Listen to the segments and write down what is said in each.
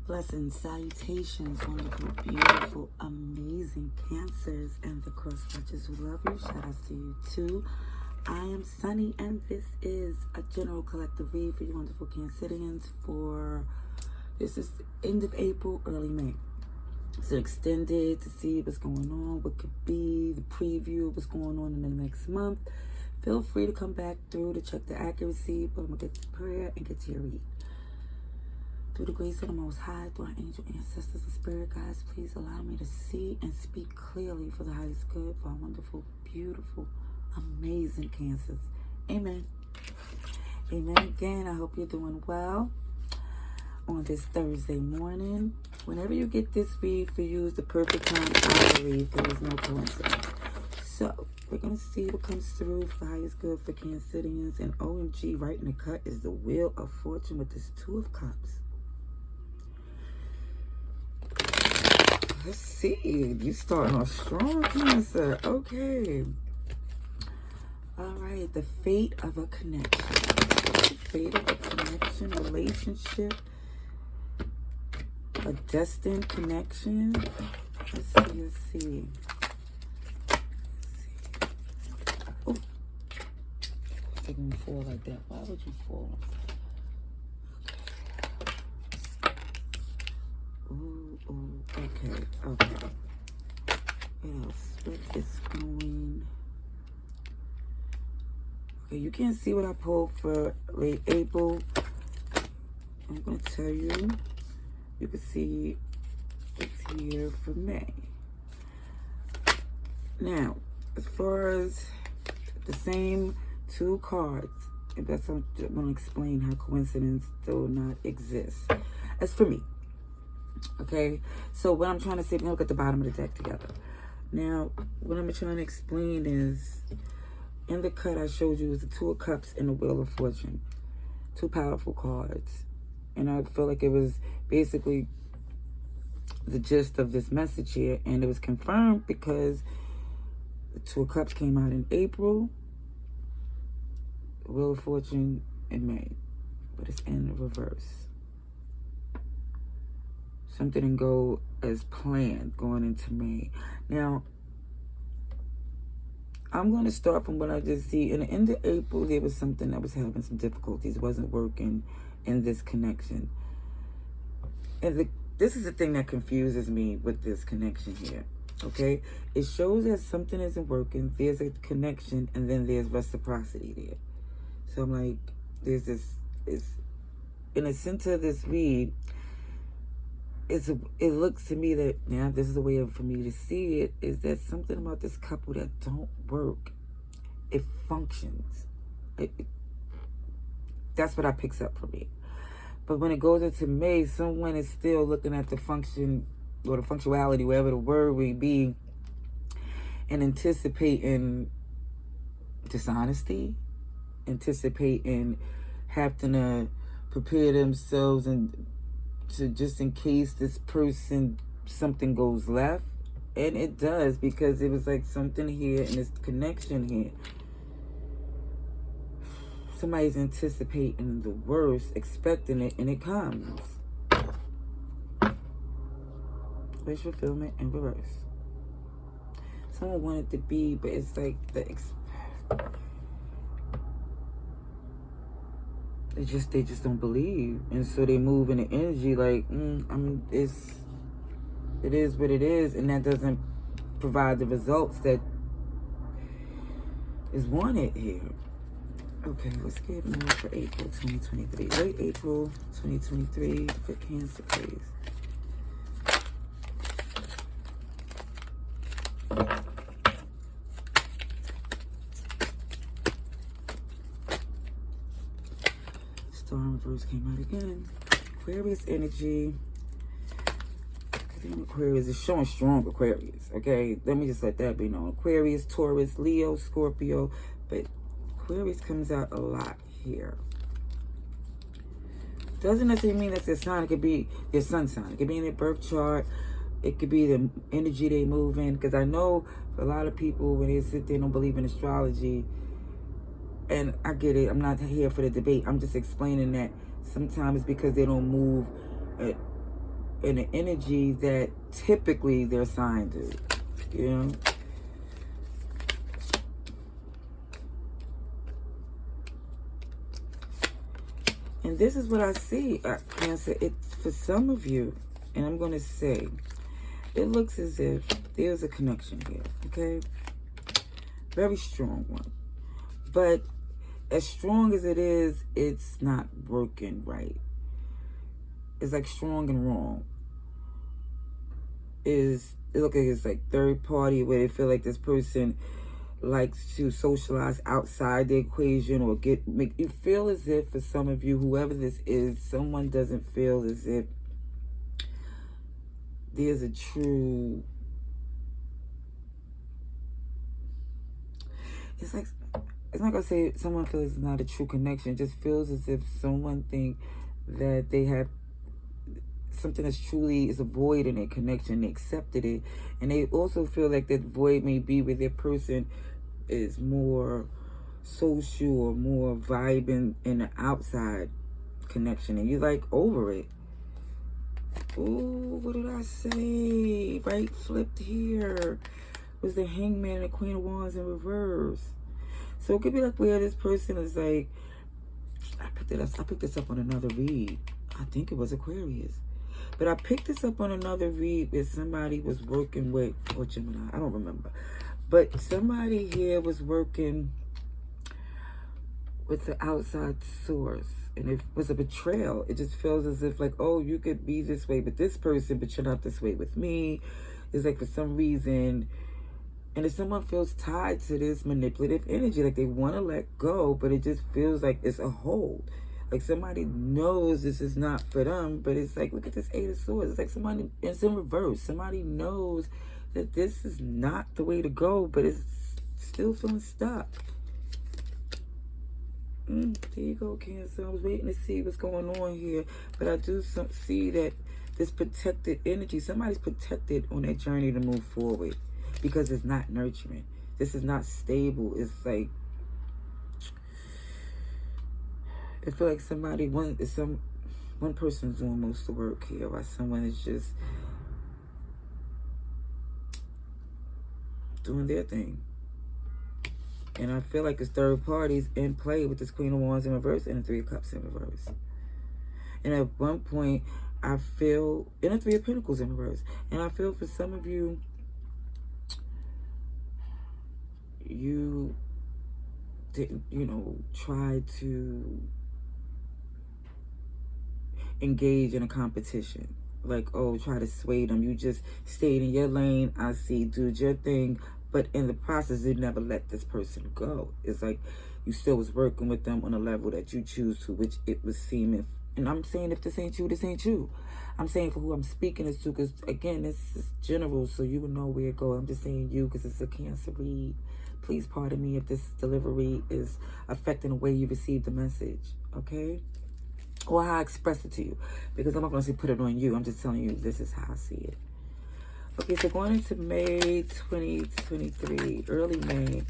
Blessings, salutations, wonderful, beautiful, amazing Cancers and the cross watchers who love you. Shout outs to you too. I am Sunni, and this is a general collective read for you wonderful Cancerians for this is the end of April, early May. So extended to see what's going on, what could be the preview of what's going on in the next month. Feel free to come back through to check the accuracy, but I'm gonna get to prayer and get to your read. Through the grace of the Most High, through our angel ancestors and spirit guides, please allow me to see and speak clearly for the highest good for our wonderful, beautiful, amazing Cancers. Amen. Amen again. I hope you're doing well on this Thursday morning. Whenever you get this read, for you is the perfect time to read. There is no coincidence. So, we're going to see what comes through for the highest good for Cancerians. And OMG, right in the cut is the Wheel of Fortune with this Two of Cups. Let's see. You starting off strong, Cancer. Okay. All right. The fate of a connection. The fate of a connection, relationship, a destined connection. Let's see. Oh, it didn't fall like that. Why would you fall? Ooh, okay. What else? What is going? Okay, you can't see what I pulled for late April. I'm going to tell you. You can see it's here for May. Now, as far as the same two cards, and that's I'm going to explain how coincidence do not exist. As for me. Okay, so what I'm trying to say, look at the bottom of the deck together. Now, what I'm trying to explain is, in the cut I showed you was the Two of Cups and the Wheel of Fortune. Two powerful cards. And I feel like it was basically the gist of this message here. And it was confirmed because the Two of Cups came out in April. The Wheel of Fortune in May. But it's in reverse. Something didn't go as planned going into May. Now, I'm going to start from what I just see. In the end of April, there was something that was having some difficulties. It wasn't working in this connection. And this is the thing that confuses me with this connection here. Okay? It shows that something isn't working. There's a connection, and then there's reciprocity there. So I'm like, there's this, in the center of this read, it looks to me that, now this is a way for me to see it, is that something about this couple that don't work. It functions. That's what I picks up for me. But when it goes into May, someone is still looking at the function, or the functionality, wherever the word may be, and anticipating dishonesty, anticipating having to prepare themselves and to just in case this person, something goes left. And it does, because it was like something here in this connection here. Somebody's anticipating the worst, expecting it, and it comes. Wish fulfillment in reverse. Someone wanted to be, but it's like they just don't believe, and so they move in the energy like, it is what it is, and that doesn't provide the results that is wanted here. Okay, let's get more for April 2023. Late April 2023 for Cancer, please. Storm reverse came out again. Aquarius energy. Aquarius is showing strong Aquarius. Okay, let me just let that be known. Aquarius, Taurus, Leo, Scorpio, but Aquarius comes out a lot here. Doesn't necessarily mean that's their sign. It could be their sun sign. It could be in their birth chart. It could be the energy they move in. Because I know a lot of people, when they sit there and don't believe in astrology, and I get it, I'm not here for the debate. I'm just explaining that sometimes because they don't move in an energy that typically they're assigned to, you know? And this is what I see, Cancer. It's for some of you, and I'm going to say, it looks as if there's a connection here, okay? Very strong one. But as strong as it is, it's not working right. It's like strong and wrong. It looks like it's like third party, where they feel like this person likes to socialize outside the equation, or make you feel as if, for some of you, whoever this is, someone doesn't feel as if there's a true, it's not gonna say someone feels it's not a true connection. It just feels as if someone think that they have something that's truly is a void in a connection. They accepted it, and they also feel like that void may be where their person is more social or more vibing in the outside connection, and you like over it. Ooh, what did I say? Right, flipped here was the Hangman and the Queen of Wands in reverse. So it could be like where this person is like, I picked this up on another read. I think it was Aquarius. But I picked this up on another read where somebody was working with, or Gemini, I don't remember. But somebody here was working with the outside source. And it was a betrayal. It just feels as if like, oh, you could be this way with this person, but you're not this way with me. It's like for some reason, and if someone feels tied to this manipulative energy, like they want to let go, but it just feels like it's a hold. Like somebody knows this is not for them, but it's like, look at this Eight of Swords. It's like somebody, it's in reverse. Somebody knows that this is not the way to go, but it's still feeling stuck. There you go, Cancer. I was waiting to see what's going on here, but I do see that this protected energy, somebody's protected on that journey to move forward because it's not nurturing. This is not stable. It's like, I feel like one person's doing most of the work here, while someone is just doing their thing. And I feel like it's third parties in play with this Queen of Wands in reverse and the Three of Cups in reverse. And at one point, I feel, and the Three of Pentacles in reverse. And I feel for some of you, you didn't, try to engage in a competition. Like, oh, try to sway them. You just stayed in your lane. I see, do your thing. But in the process, you never let this person go. It's like you still was working with them on a level that you choose to, which it was seeming. And I'm saying if this ain't you, this ain't you. I'm saying for who I'm speaking this to, because, again, this is general, so you will know where it goes. I'm just saying you because it's a Cancer read. Please pardon me if this delivery is affecting the way you receive the message, okay? Or how I express it to you. Because I'm not going to say put it on you. I'm just telling you this is how I see it. Okay, so going into May 2023, early May.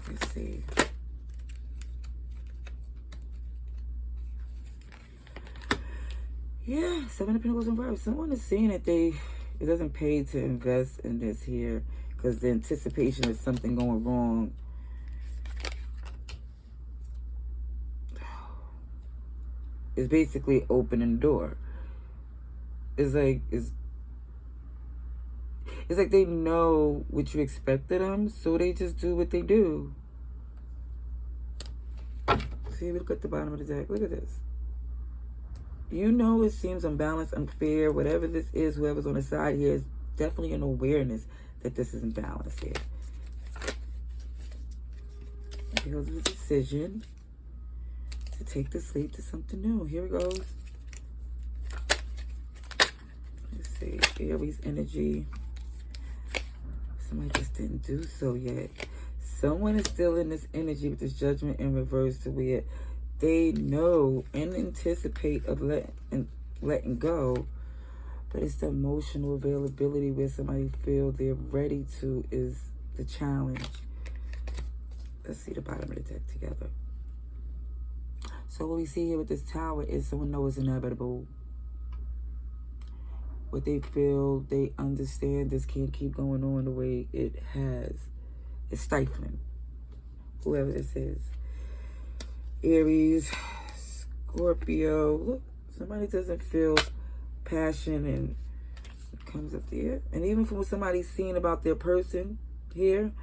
Let's see. Yeah, Seven of Pentacles in reverse. Someone is seeing that it doesn't pay to invest in this here because the anticipation of something going wrong. Is basically opening the door. It's like they know what you expect of them, so they just do what they do. See, look at the bottom of the deck. Look at this. You know it seems unbalanced, unfair, whatever this is, whoever's on the side here is definitely an awareness that this isn't balanced here. Here's the decision to take the sleep to something new. Here it goes. Let's see. Aries energy. Somebody just didn't do so yet. Someone is still in this energy with this Judgment in reverse to where they know and anticipate of letting go, but it's the emotional availability where somebody feels they're ready to is the challenge. Let's see the bottom of the deck together. So what we see here with this Tower is someone knows it's inevitable. what they feel, they understand this can't keep going on the way it has. It's stifling. Whoever this is. Aries, Scorpio. Look, somebody doesn't feel passion and it comes up there. And even from what somebody's seeing about their person here,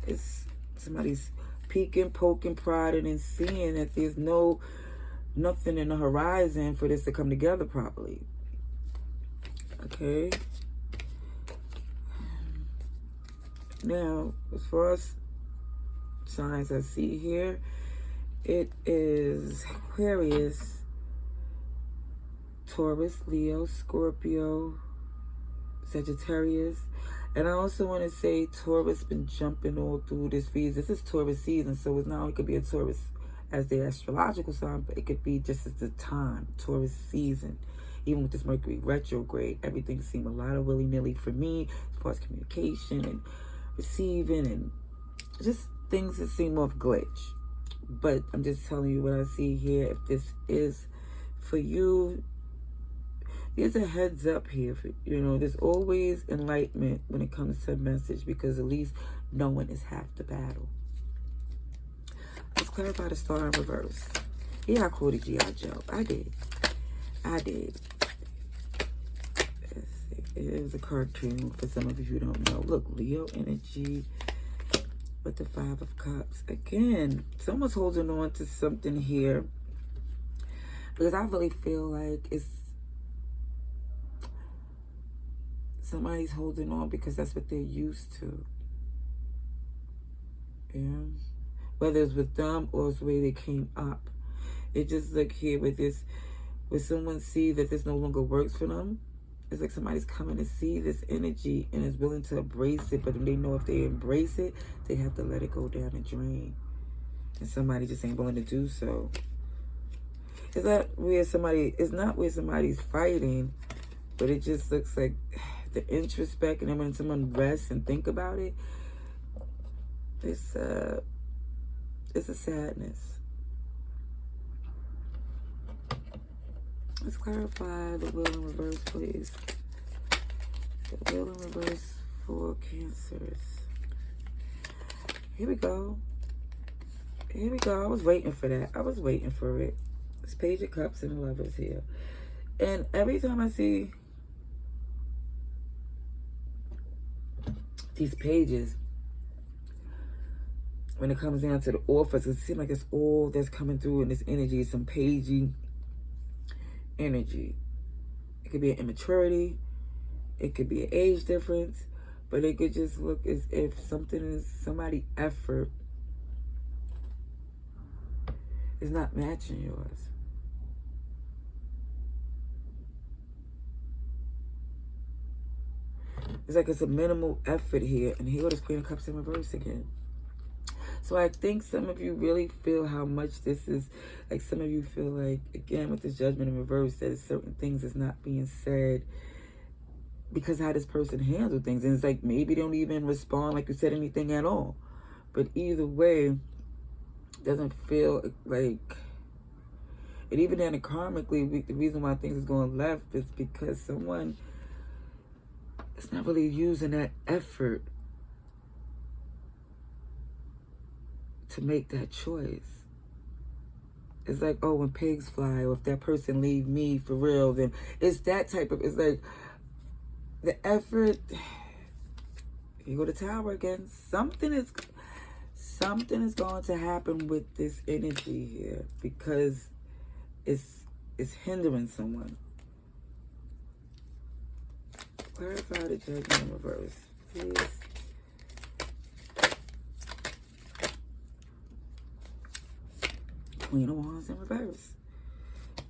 it's somebody's peeking, poking, prodding, and seeing that there's nothing in the horizon for this to come together properly. Okay. Now, as far as signs I see here, it is Aquarius, Taurus, Leo, Scorpio, Sagittarius. And I also want to say Taurus been jumping all through this season. This is Taurus season, so it's not only could be a Taurus as the astrological sign, but it could be just as the time, Taurus season. Even with this Mercury retrograde, everything seemed a lot of willy-nilly for me as far as communication and receiving and just things that seem off glitch. But I'm just telling you what I see here. If this is for you, there's a heads up here. There's always enlightenment when it comes to a message, because at least knowing is half the battle. Let's clarify the star in reverse. Yeah, I quoted G.I. Joe. I did. It is a cartoon for some of you who don't know. Look, Leo energy with the 5 of Cups. Again, someone's holding on to something here, because I really feel like it's somebody's holding on because that's what they're used to. Yeah. Whether it's with them or it's the way they came up. It just like here with this, when someone sees that this no longer works for them, it's like somebody's coming to see this energy and is willing to embrace it, but they know if they embrace it, they have to let it go down and drain. And somebody just ain't willing to do so. It's not where somebody's fighting, but it just looks like the introspect, and then when someone rests and think about it, it's a sadness. Let's clarify the wheel in reverse, please. The wheel in reverse for Cancers. Here we go. I was waiting for that. I was waiting for it. It's Page of Cups and Lovers here. And every time I see these pages, when it comes down to the office, it seems like it's all that's coming through in this energy. Some pagey energy. It could be an immaturity. It could be an age difference. But it could just look as if somebody's effort is not matching yours. It's like it's a minimal effort here. And here is Queen of Cups in reverse again. So I think some of you really feel how much this is, like some of you feel like, again, with this Judgment in reverse, that certain things is not being said because how this person handled things. And it's like maybe they don't even respond like you said anything at all. But either way, it doesn't feel like, and even then karmically, the reason why things is going left is because someone is not really using that effort to make that choice. It's like, oh, when pigs fly, or if that person leave me for real, then it's that type of, it's like the effort. You go to Tower again. Something is going to happen with this energy here, because it's hindering someone. Clarify the Judgment in reverse, please. Queen of Wands in reverse.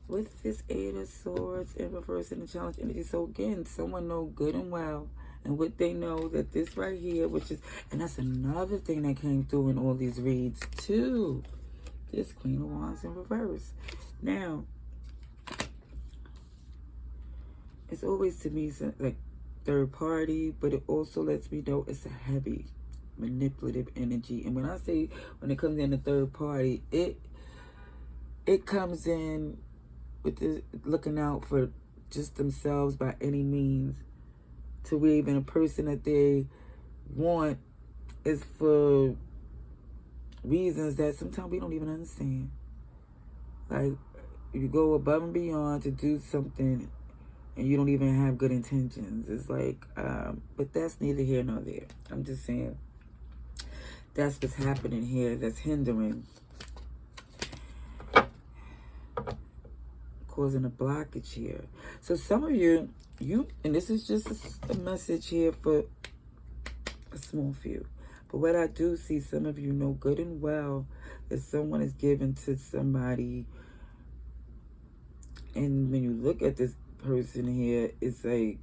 With this 8 of Swords in reverse in the challenge energy. So again, someone know good and well, and what they know that this right here, which is, and that's another thing that came through in all these reads too. This Queen of Wands in reverse. Now, it's always to me like third party, but it also lets me know it's a heavy manipulative energy. And when I say, when it comes in the third party, it comes in with the looking out for just themselves by any means, to where even a person that they want is for reasons that sometimes we don't even understand. Like, you go above and beyond to do something and you don't even have good intentions. It's like, but that's neither here nor there. I'm just saying that's what's happening here that's hindering, causing a blockage here. So some of you, and this is just a message here for a small few. But what I do see, some of you know good and well that someone is given to somebody. And when you look at this person here, it's like,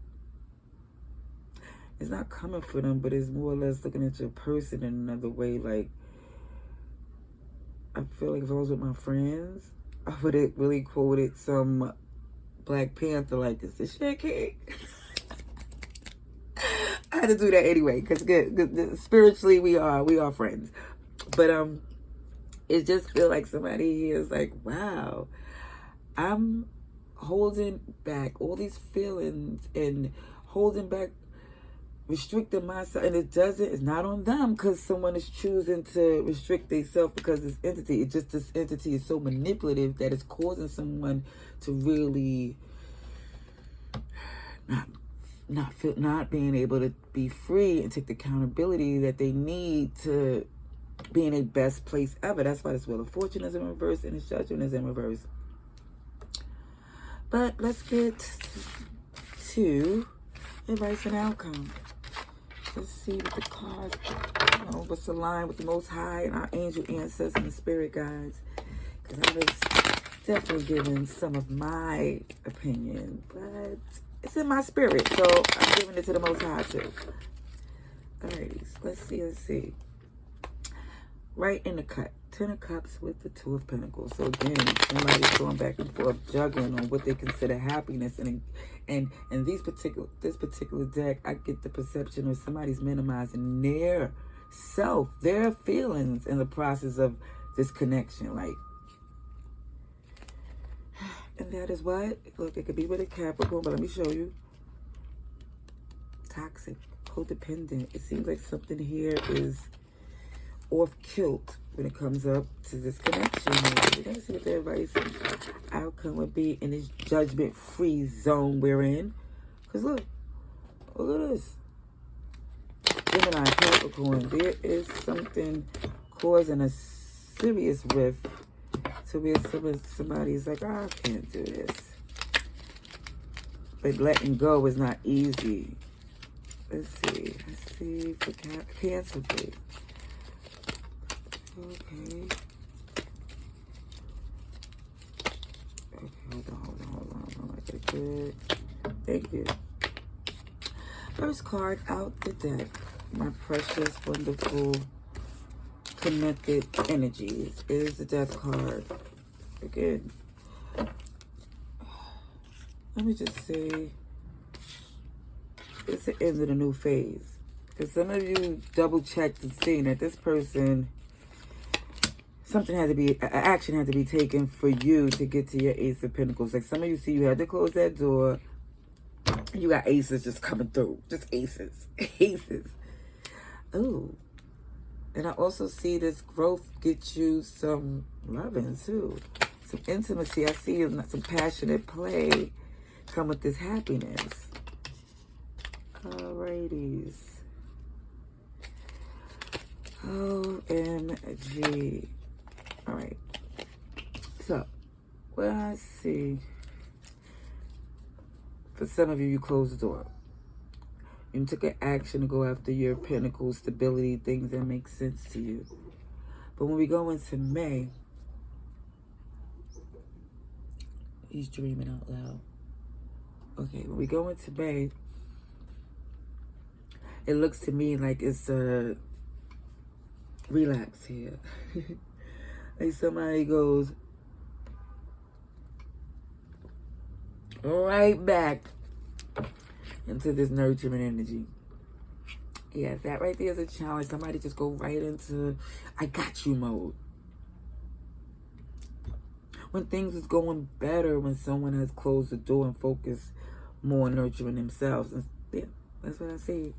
it's not coming for them, but it's more or less looking at your person in another way. Like, I feel like if I was with my friends, I would have really quoted some Black Panther, like, is this shit king? I had to do that anyway, because spiritually we are friends. But it just feel like somebody here is like, wow, I'm holding back all these feelings and holding back, restricting myself, and it's not on them because someone is choosing to restrict themselves because this entity, it's just this entity is so manipulative that it's causing someone to really not being able to be free and take the accountability that they need to be in their best place ever. That's why this Wheel of Fortune is in reverse and this Judgment is in reverse. But let's get to advice and outcome. Let's see what the cards, what's aligned with the Most High and our angel ancestors and spirit guides. Because I was definitely giving some of my opinion, but it's in my spirit, so I'm giving it to the Most High too. Alrighty, let's see. Right in the cut. 10 of Cups with the 2 of Pentacles. So again, somebody's going back and forth, juggling on what they consider happiness. And this particular deck, I get the perception of somebody's minimizing their self, their feelings in the process of this connection. Like, and that is what, look, it could be with a Capricorn, but let me show you. Toxic, codependent. It seems like something here is off kilt when it comes up to this connection. We're going to see what the advice and outcome would be in this judgment-free zone we're in. Because look at this. Gemini, Capricorn, there is something causing a serious rift to where somebody's like, oh, I can't do this. But letting go is not easy. Let's see for Cancer, please. Okay, hold on. Okay, good. Thank you. First card out the deck. My precious, wonderful, connected energies is the Death card. Again, let me just say, it's the end of the new phase. Because some of you double-checked and seen that this person, something had to be, action had to be taken for you to get to your Ace of Pentacles. Like some of you see you had to close that door. You got aces just coming through. Just aces. Aces. Oh. And I also see this growth get you some loving too. Some intimacy. I see some passionate play come with this happiness. Alrighties. OMG. All right, so what I see, for some of you, you closed the door. You took an action to go after your pinnacle, stability, things that make sense to you. But when we go into May, he's dreaming out loud. Okay, when we go into May, it looks to me like it's a relapse here. Like somebody goes right back into this nurturing energy. Yeah, that right there is a challenge. Somebody just go right into I got you mode. when things is going better, when someone has closed the door and focused more on nurturing themselves. And yeah, that's what I see.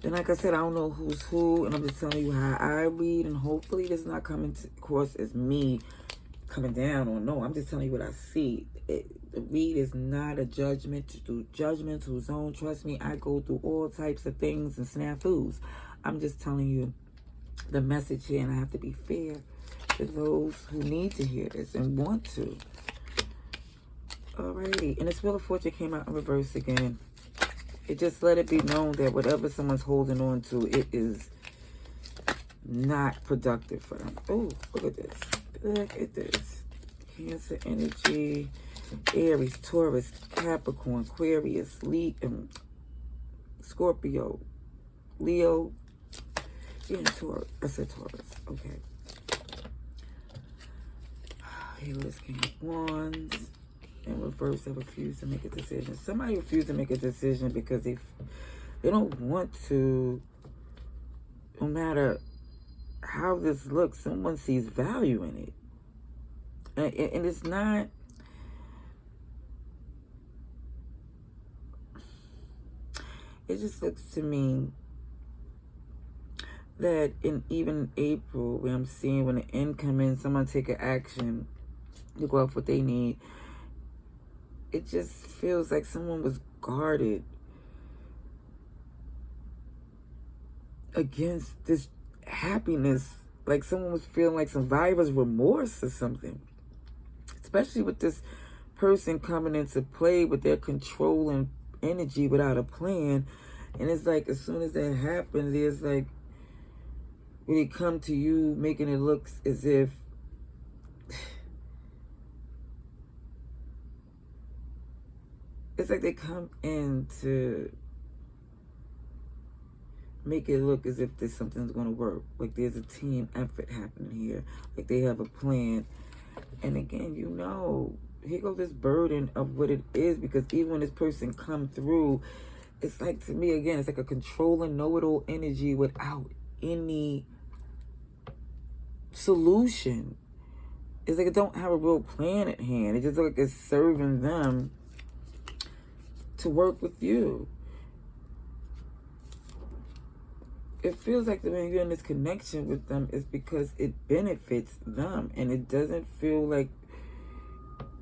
And like I said, I don't know who's who, and I'm just telling you how I read, and hopefully this is not coming across as me coming down or no. I'm just telling you what I see. The read is not a judgment to do judgment to zone. Trust me, I go through all types of things and snafus. I'm just telling you the message here, and I have to be fair to those who need to hear this and want to. Alrighty, and this Wheel of Fortune came out in reverse again. It just let it be known that whatever someone's holding on to, it is not productive for them. Oh, look at this. Look at this. Cancer energy, Aries, Taurus, Capricorn, Aquarius, Scorpio, Leo. Yeah, Taurus. I said Taurus. Okay. Here was King of Wands. In reverse, they refuse to make a decision. Somebody refused to make a decision because they don't want to. No matter how this looks, someone sees value in it. And it's not. It just looks to me that even April, where I'm seeing when the end come in, someone take an action to go off what they need. It just feels like someone was guarded against this happiness. Like someone was feeling like survivor's remorse or something. Especially with this person coming into play with their controlling energy without a plan. And it's like as soon as that happens, it's like when they come to you making it look as if it's like they come in to make it look as if there's something's going to work. Like there's a team effort happening here. Like they have a plan. And again, you know, here goes this burden of what it is. Because even when this person come through, it's like, to me, again, it's like a controlling, know-it-all energy without any solution. It's like it don't have a real plan at hand. It just looks like it's serving them to work with you. It feels like when you're in this connection with them, it's because it benefits them, and it doesn't feel like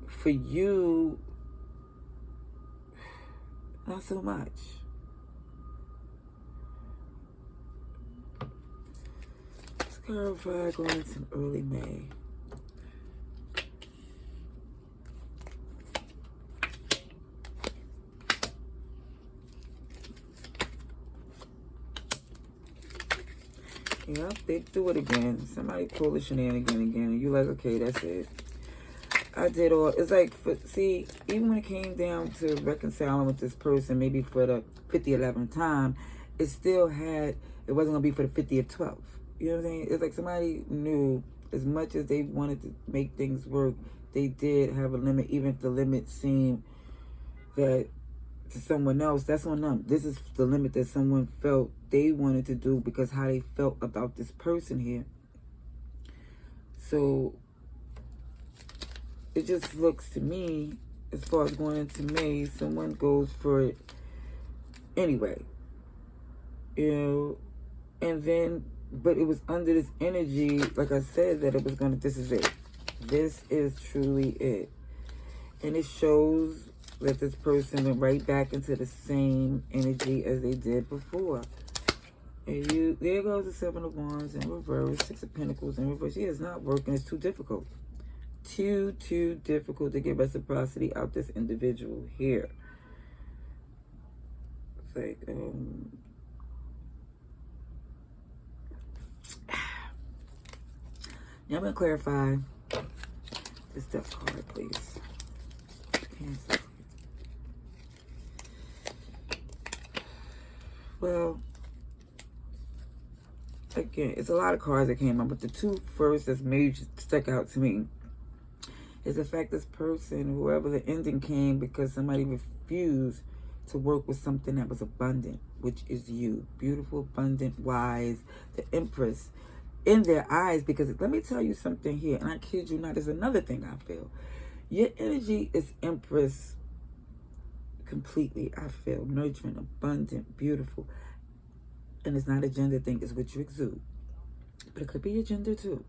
for you, not so much. Let's clarify going into early May. Yep, they do it again. Somebody pull the shenanigan again, and you're like, okay, that's it. I did all. It's like, see, even when it came down to reconciling with this person, maybe for the 50th time, it still had, it wasn't going to be for the 50th 12th. You know what I'm saying? It's like somebody knew as much as they wanted to make things work, they did have a limit, even if the limit seemed that to someone else, that's on them. This is the limit that someone felt they wanted to do because how they felt about this person here. So it just looks to me, as far as going into May, someone goes for it anyway. You know, and then, but it was under this energy, like I said, that it was going to, this is it. This is truly it. And it shows that this person went right back into the same energy as they did before. And there goes the Seven of Wands in reverse, Six of Pentacles in reverse. Yeah, it's not working. It's too difficult. Too difficult to get reciprocity out this individual here. It's like, now I'm going to clarify this death card, please. Cancel. Well, again, it's a lot of cards that came up, but the two first that's major stuck out to me is the fact this person, whoever the ending came, because somebody refused to work with something that was abundant, which is you. Beautiful, abundant, wise, the Empress. in their eyes, because let me tell you something here, and I kid you not, there's another thing I feel. Your energy is Empress completely, I feel. Nurturing, abundant, beautiful. And it's not a gender thing, it's what you exude. But it could be your gender too.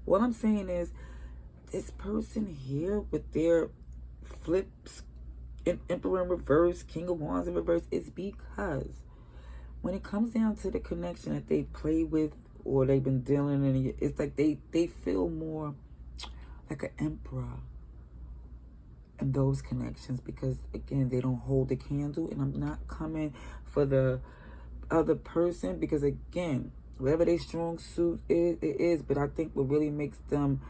What I'm saying is, this person here with their flips, Emperor in reverse, King of Wands in reverse, is because when it comes down to the connection that they play with or they've been dealing in, it's like they feel more like an emperor in those connections, because again, they don't hold the candle. And I'm not coming for the other person, because again, whatever their strong suit is, it is. But I think what really makes them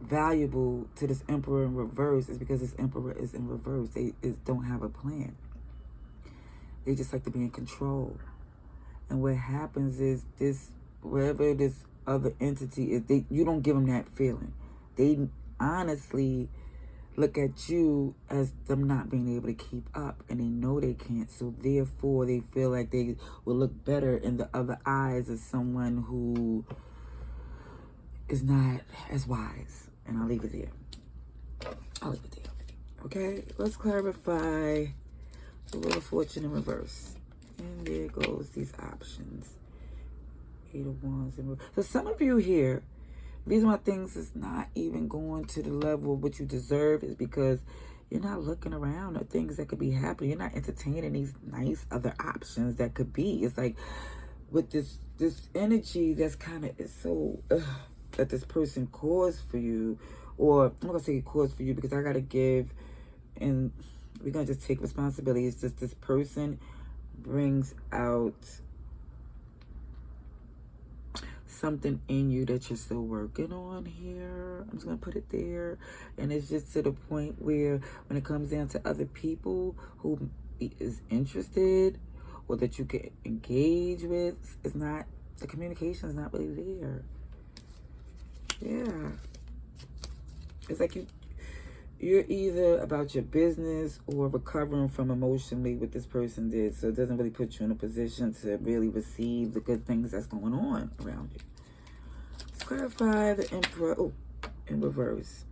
valuable to this Emperor in reverse is because this Emperor is in reverse. They don't have a plan. They just like to be in control. And what happens is, this, wherever this other entity is, you don't give them that feeling. They honestly look at you as them not being able to keep up, and they know they can't. So therefore, they feel like they will look better in the other eyes as someone who is not as wise. And I'll leave it there. I'll leave it there. Okay, let's clarify the Wheel of Fortune in reverse. And there goes these options. 8 of Wands in reverse. So some of you here, the reason why things is not even going to the level of what you deserve is because you're not looking around at things that could be happening. You're not entertaining these nice other options that could be. It's like with this energy that's kind of, it's so that this person caused for you, or I'm not gonna say caused for you because I gotta give, and we're gonna just take responsibility. It's just this person brings out something in you that you're still working on here. I'm just gonna put it there. And it's just to the point where when it comes down to other people who is interested or that you can engage with, it's not, the communication is not really there. Yeah, it's like you're either about your business or recovering from emotionally what this person did. So it doesn't really put you in a position to really receive the good things that's going on around you. Let's clarify the Emperor in reverse.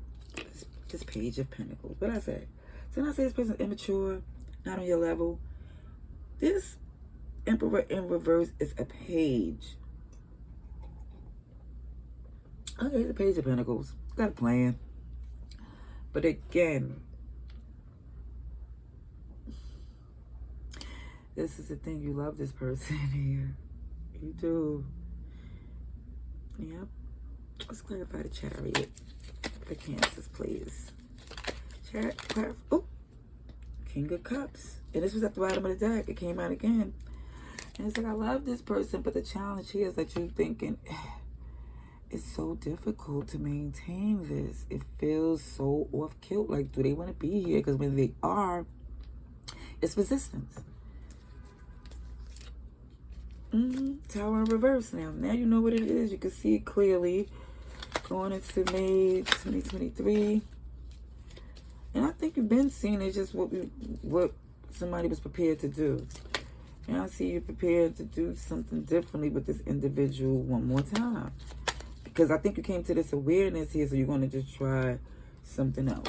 This Page of Pentacles. What I say? So when I say this person's immature, not on your level, this Emperor in reverse is a page. Okay, the Page of Pentacles. Got a plan. But again, this is the thing. You love this person here. You do. Yep. Let's clarify the Chariot for Cancers, please. Oh, King of Cups. And this was at the bottom of the deck. It came out again. And it's like, I love this person, but the challenge here is that you're thinking, it's so difficult to maintain this. It feels so off-kilt. Like, do they want to be here? Because when they are, it's resistance. Tower in reverse now. Now you know what it is. You can see it clearly. Going into May 2023. And I think you've been seeing it, just what somebody was prepared to do. And I see you prepared to do something differently with this individual one more time. Because I think you came to this awareness here, so you're going to just try something else.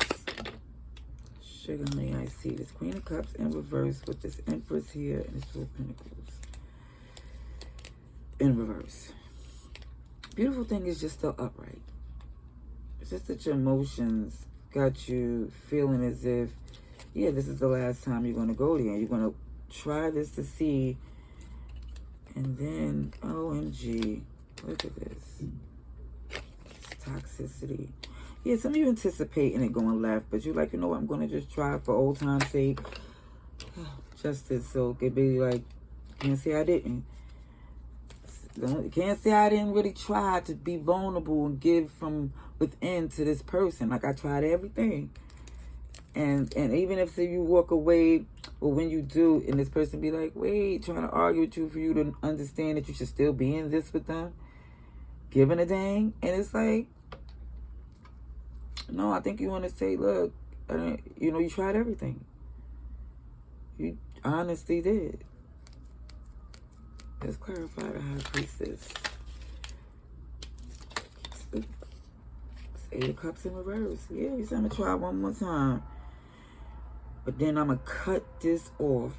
Sugar honey, I see this Queen of Cups in reverse with this Empress here and this Four of Pentacles in reverse. Beautiful thing is just still upright. It's just that your emotions got you feeling as if, yeah, this is the last time you're going to go there. You're going to try this to see. And then, OMG, look at this. Toxicity. Yeah, some of you anticipating it going left, but you're like, you know what, I'm going to just try for old time's sake. Justice, so it could be like, can't say I didn't. Can't say I didn't really try to be vulnerable and give from within to this person. Like, I tried everything. And even if say you walk away, or when you do, and this person be like, wait, trying to argue with you for you to understand that you should still be in this with them, giving a dang. And it's like, no, I think you want to say, look, you know, you tried everything. You honestly did. Let's clarify the High Priestess. It's 8 of Cups in reverse. Yeah, you said I'm going to try one more time. But then I'm going to cut this off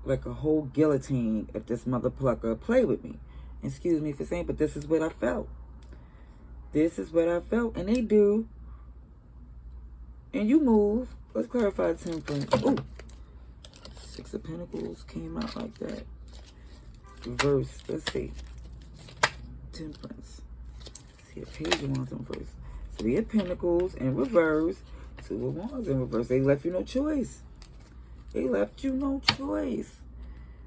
like a whole guillotine if this mother plucker play with me. Excuse me for saying, but this is what I felt. This is what I felt. And they do. And you move. Let's clarify Temperance. Ooh. 6 of Pentacles came out like that. Reverse. Let's see. Temperance. Let's see a Page of Wands in reverse. 3 of Pentacles in reverse. 2 of Wands in reverse. They left you no choice. They left you no choice.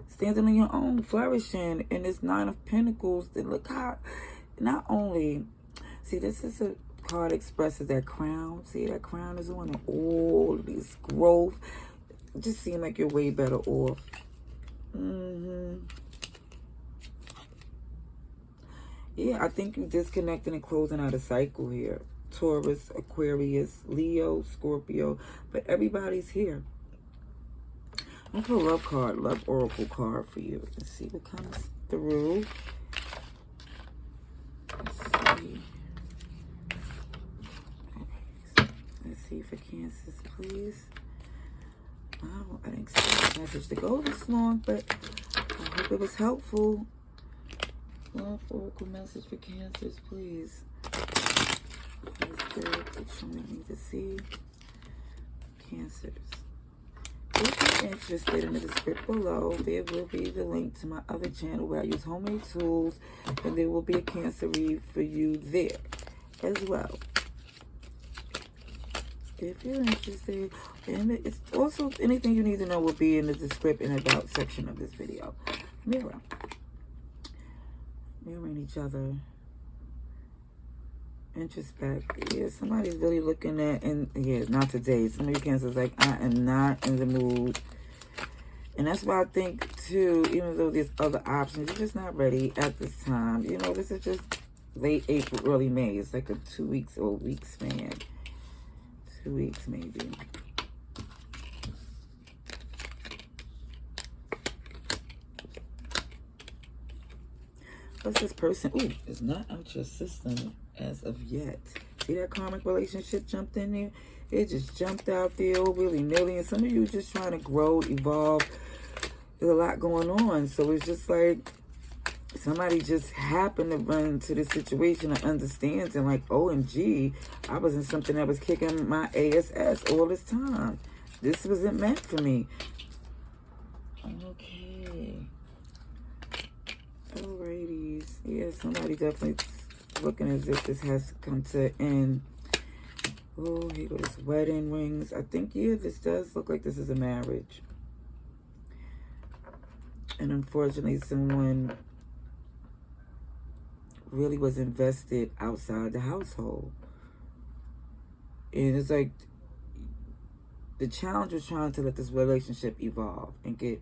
Standing on your own, flourishing. And this 9 of Pentacles. Then look how, not only, see, this is a card expresses that crown. See, that crown is on, and all of this growth. It just seems like you're way better off. Yeah, I think you're disconnecting and closing out a cycle here. Taurus, Aquarius, Leo, Scorpio. But everybody's here. I'm going to put a love card, love oracle card for you. Let's see what comes through. Let's see. Let's see for Cancers, please. Oh, I didn't expect the message to go this long, but I hope it was helpful. Love oracle message for Cancers, please. Please, good. Which one we need to see? Cancers. If you're interested in the script below, there will be the link to my other channel where I use homemade tools, and there will be a Cancer read for you there as well. If you're interested, and it's also anything you need to know will be in the description and about section of this video. Mirror. Mirroring each other. Introspect. Yeah, somebody's really looking at, and yeah, not today. Some of you Cancers like, I am not in the mood. And that's why I think too, even though there's other options, you're just not ready at this time. You know, this is just late April, early May. It's like a 2 weeks or a week span. 2 weeks maybe. What's this person? Ooh, it's not out your system as of yet. See that karmic relationship jumped in there? It just jumped out there willy-nilly. And some of you just trying to grow, evolve. There's a lot going on. So it's just like somebody just happened to run into this situation and understands and like, OMG, I was in something that was kicking my ass all this time. This wasn't meant for me. Okay. Alrighties. Yeah, somebody definitely looking as if this has to come to an end. Oh, here goes wedding rings. I think, yeah, this does look like this is a marriage. And unfortunately, someone really was invested outside the household. And it's like the challenge was trying to let this relationship evolve and get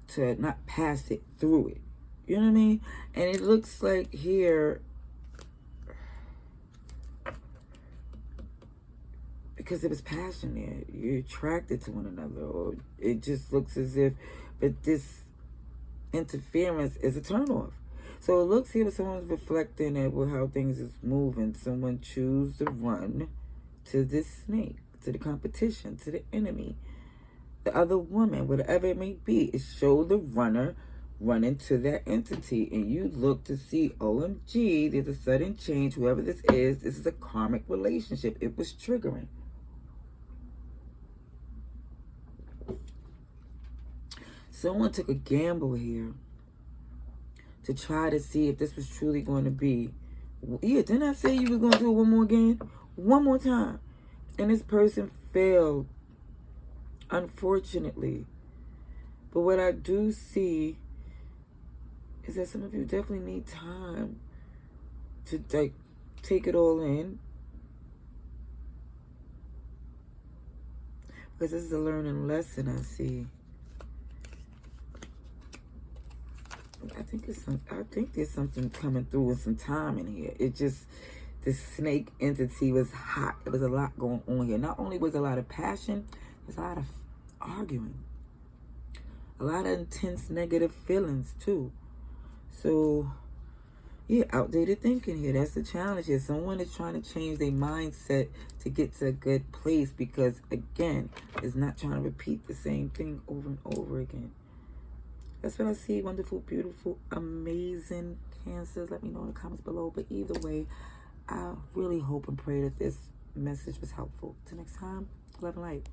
to not pass it through it. You know what I mean? And it looks like here, because there was passion there, you're attracted to one another, or it just looks as if, but this interference is a turnoff. So it looks here someone's reflecting at how things is moving. Someone choose to run to this snake, to the competition, to the enemy, the other woman, whatever it may be. It showed the runner running to that entity, and you look to see, OMG, there's a sudden change. Whoever this is a karmic relationship. It was triggering. Someone took a gamble here to try to see if this was truly going to be. Yeah, didn't I say you were going to do it one more again? One more time. And this person failed, unfortunately. But what I do see is that some of you definitely need time to like take it all in. Because this is a learning lesson, I see. I think there's something coming through with some time in here. It just, this snake entity was hot. There was a lot going on here. Not only was a lot of passion, there's a lot of arguing. A lot of intense negative feelings too. So, yeah, outdated thinking here. That's the challenge here. Someone is trying to change their mindset to get to a good place because, again, is not trying to repeat the same thing over and over again. That's what I see. Wonderful, beautiful, amazing Cancers. Let me know in the comments below. But either way, I really hope and pray that this message was helpful. Till next time, love and light.